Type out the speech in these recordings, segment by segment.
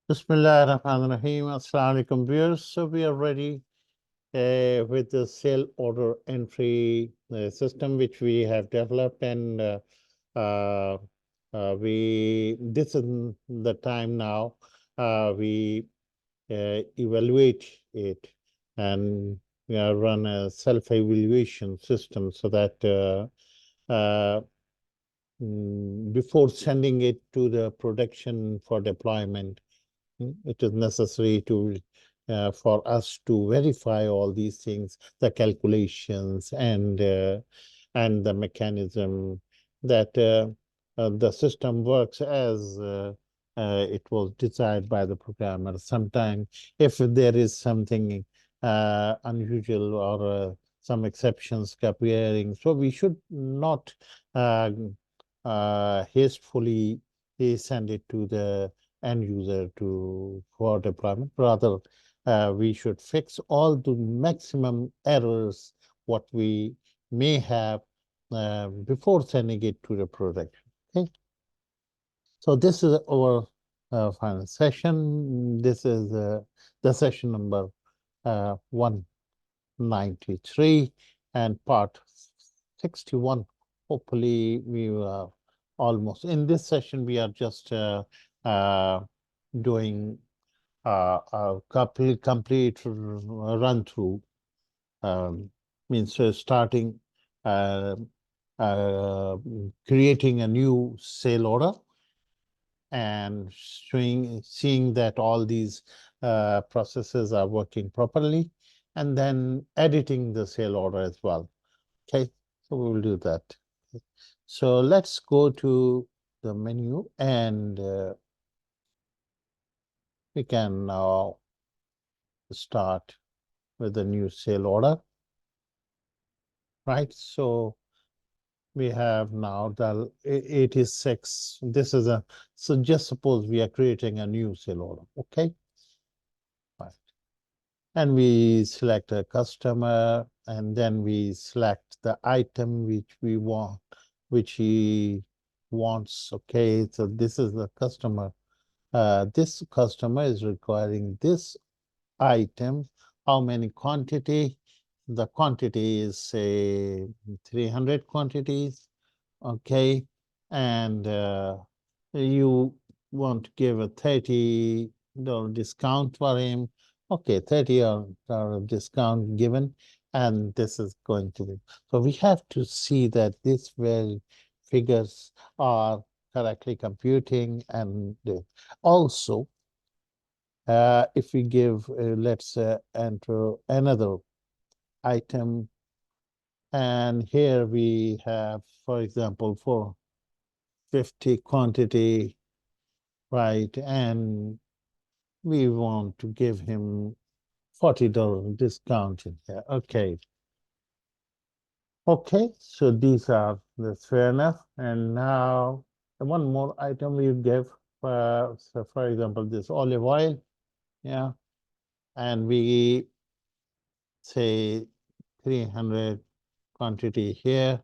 Bismillah ar-Rahman ar-Rahim. Assalamu alaikum viewers. So we are ready with the sale order entry system which we have developed, and uh, this is the time now we evaluate it, and we run a self-evaluation system so that before sending it to the production for deployment, it is necessary to for us to verify all these things, the calculations and the mechanism that the system works as it was desired by the programmer. Sometimes, if there is something unusual or some exceptions appearing, so we should not uh, hastefully send it to the end user to for deployment. Rather, we should fix all the maximum errors what we may have before sending it to the production. Okay, so this is our final session. This is the session number 193 and part 61. Hopefully, we are almost in this session. We are just doing a complete run through, means starting uh, uh, creating a new sale order and seeing that all these processes are working properly, and then editing the sale order as well. Okay, so we will do that. So let's go to the menu, and we can now start with a new sale order, right? So we have now the 86. This is a, so just suppose we are creating a new sale order, okay? Right. And we select a customer, and then we select the item which we want, which he wants, okay? So this is the customer. This customer is requiring this item. How many quantity? The quantity is, say, 300 quantities, okay? And you want to give a $30 discount for him. Okay, $30 discount given, and this is going to be. So we have to see that these very figures are correctly computing, and also if we give, let's enter another item, and here we have, for example, for 50 quantity, right? And we want to give him $40 discount in here. Okay. Okay, so these are, that's fair enough. And now one more item we give, so for example, this olive oil, yeah, and we say 300 quantity here,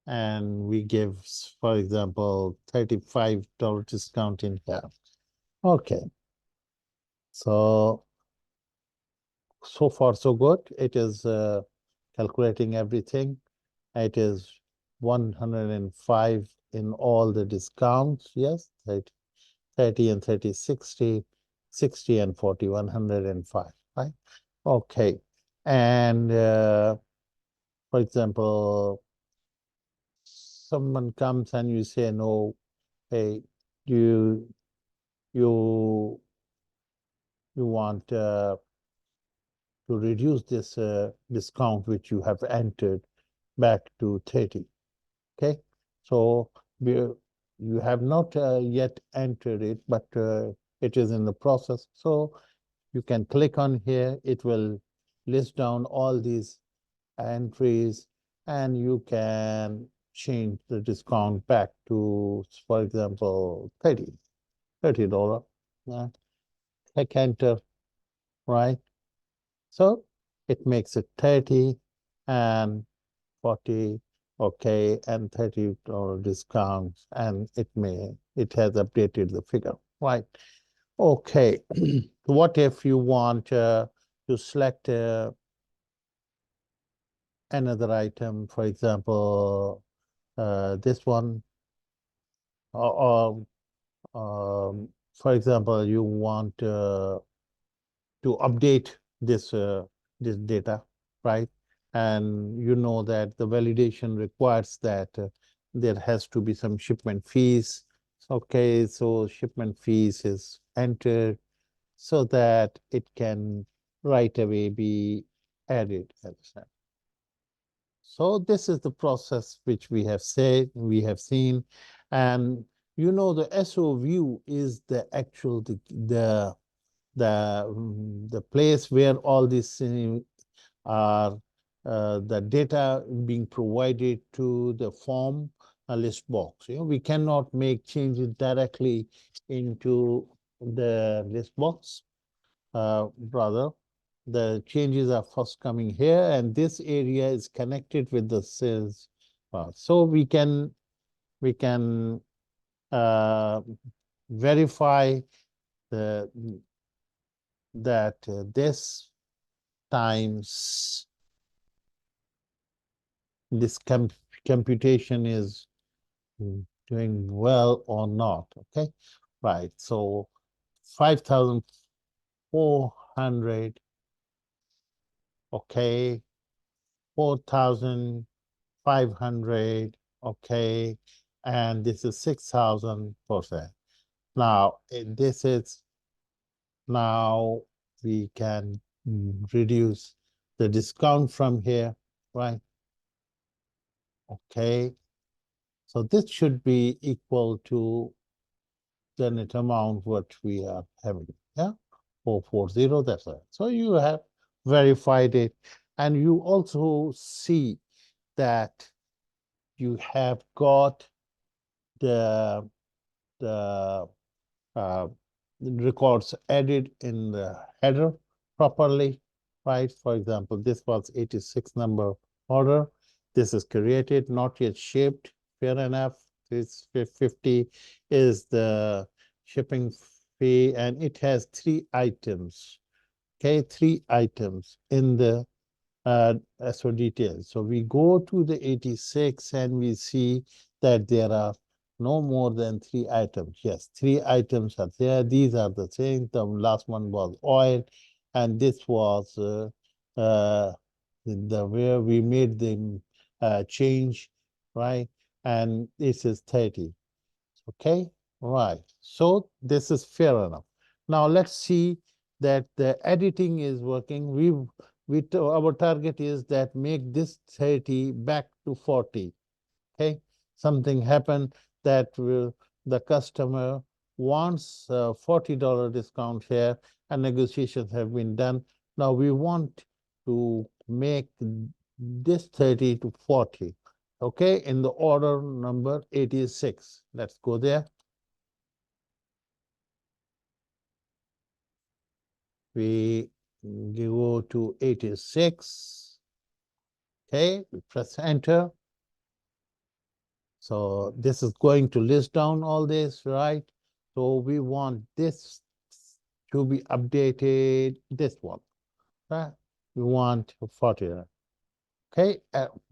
and we give, for example, $35 discount in here. Okay, so far so good. It is calculating everything. It is 105 in all the discounts. Yes, 30 and 30, 60, 60 and 40, 105, right? Okay, and for example, someone comes and you say, no, hey, you you you want to reduce this discount which you have entered back to 30. Okay, so you have not yet entered it, but it is in the process. So you can click on here. It will list down all these entries, and you can change the discount back to, for example, $30. Yeah. Click enter, right? So it makes it 30 and 40, okay, and $30 discounts, and it has updated the figure, right? Okay, what if you want to select another item, for example, this one, or for example, you want to update this data, right? And you know that the validation requires that there has to be some shipment fees. Okay, so shipment fees is entered so that it can right away be added. So this is the process which we have seen, and you know the SO view is the actual the place where all these are the data being provided to the form list box. You know, we cannot make changes directly into the list box. Rather, the changes are first coming here, and this area is connected with the sales. So we can uh, verify the that this times this computation is doing well or not. Okay, right. So 5,400. Okay, 4,500. Okay, and this is 6,000%. Now this is now we can reduce the discount from here, right? Okay, so this should be equal to the net amount what we are having. Yeah, 440, that's right. So you have verified it, and you also see that you have got the the uh, records added in the header properly, right? For example, this was 86 number order. This is created, not yet shipped. Fair enough. This 50 is the shipping fee, and it has 3 items. Okay, 3 items in the so details. So we go to the 86 and we see that there are no more than 3 items. Yes, 3 items are there. These are the same. The last one was oil, and this was the where we made the change, right? And this is 30. Okay, right. So this is fair enough. Now let's see that the editing is working. Our target is that make this 30 back to 40. Okay, something happened that the customer wants a $40 discount here, and negotiations have been done. Now we want to make this 30 to 40. Okay, in the order number 86. Let's go there. We go to 86. Okay, we press enter. So this is going to list down all this, right? So we want this to be updated, this one, right? We want 40. Okay,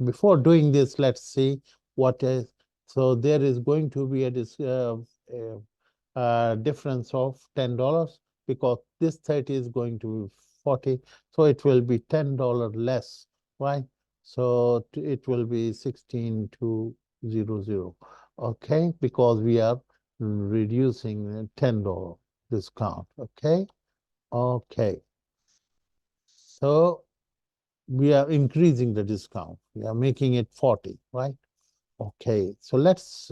before doing this, let's see what is. So there is going to be a difference of $10 because this 30 is going to be 40. So it will be $10 less, right? So it will be 16,200. Okay, because we are reducing $10 discount. Okay, okay. So we are increasing the discount. We are making it 40, right? Okay, so let's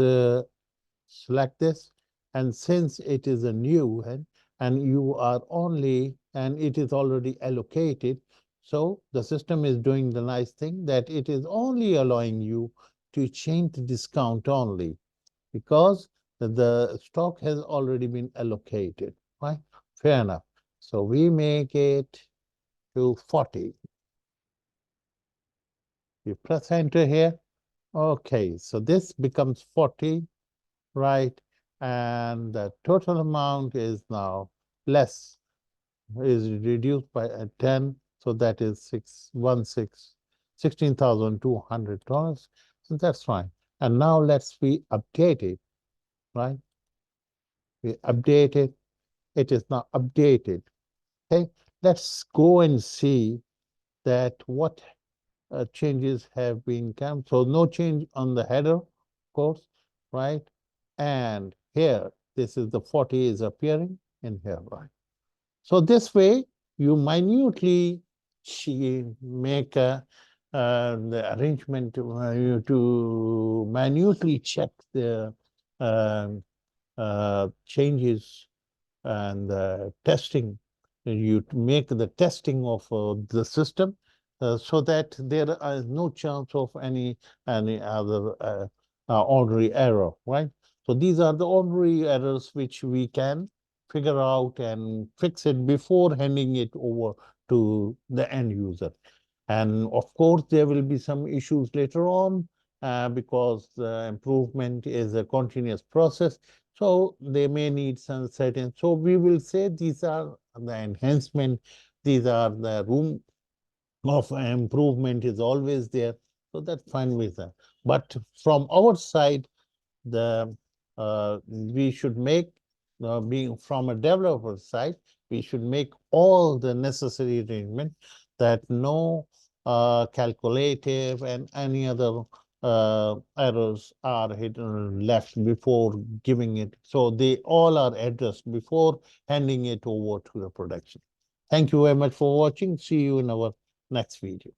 select this. And since it is a new head and you are only, and it is already allocated, so the system is doing the nice thing that it is only allowing you to change the discount only because the stock has already been allocated, right? Fair enough. So we make it to 40. You press enter here. Okay, so this becomes 40, right? And the total amount is now less is reduced by 10, so that is $16,200. So that's fine. And now let's we update it, right? We update it. It is now updated. Okay, let's go and see that what changes have been come. So no change on the header, of course, right? And here, this is the 40 is appearing in here, right? So this way, you minutely make the arrangement to minutely check the um, changes and testing. You make the testing of the system so that there is no chance of any other ordinary error, right? So these are the ordinary errors which we can figure out and fix it before handing it over to the end user. And of course, there will be some issues later on because the improvement is a continuous process. So they may need some certain. So we will say these are the enhancement, these are the room of improvement is always there. So that's fine with that. But from our side, the we should make being from a developer side, we should make all the necessary arrangement that no calculative and any other errors are hidden left before giving it. So they all are addressed before handing it over to the production. Thank you very much for watching. See you in our next video.